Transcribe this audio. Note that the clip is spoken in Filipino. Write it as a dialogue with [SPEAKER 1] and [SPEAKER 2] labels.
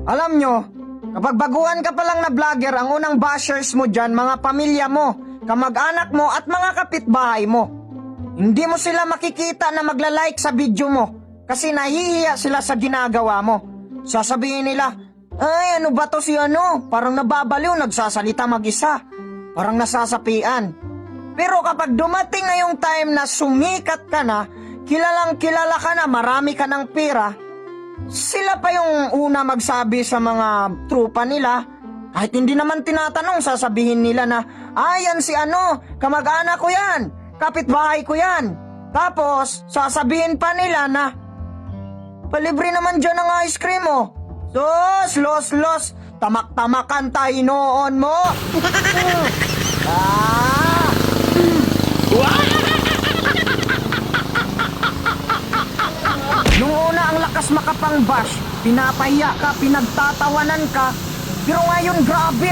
[SPEAKER 1] Alam nyo, kapag baguhan ka pa lang na vlogger, ang unang bashers mo dyan, mga pamilya mo, kamag-anak mo at mga kapitbahay mo. Hindi mo sila makikita na magla-like sa video mo kasi nahihiya sila sa ginagawa mo. Sasabihin nila, ay ano ba to si ano? Parang nababaliw, nagsasalita mag-isa. Parang nasasapian. Pero kapag dumating na yung time na sumikat ka na, kilalang kilala ka na, marami ka ng pera, sila pa yung una magsabi sa mga trupa nila. Kahit hindi naman tinatanong, sasabihin nila na, yan si ano, kamag-anak ko yan, kapitbahay ko yan. Tapos, sasabihin pa nila na, palibre naman dyan ng ice cream mo. Sos, los, tamak-tamakan tayo noon mo. Nung una ang lakas makapang-bash, pinapahiya ka, pinagtatawanan ka, pero ngayon grabe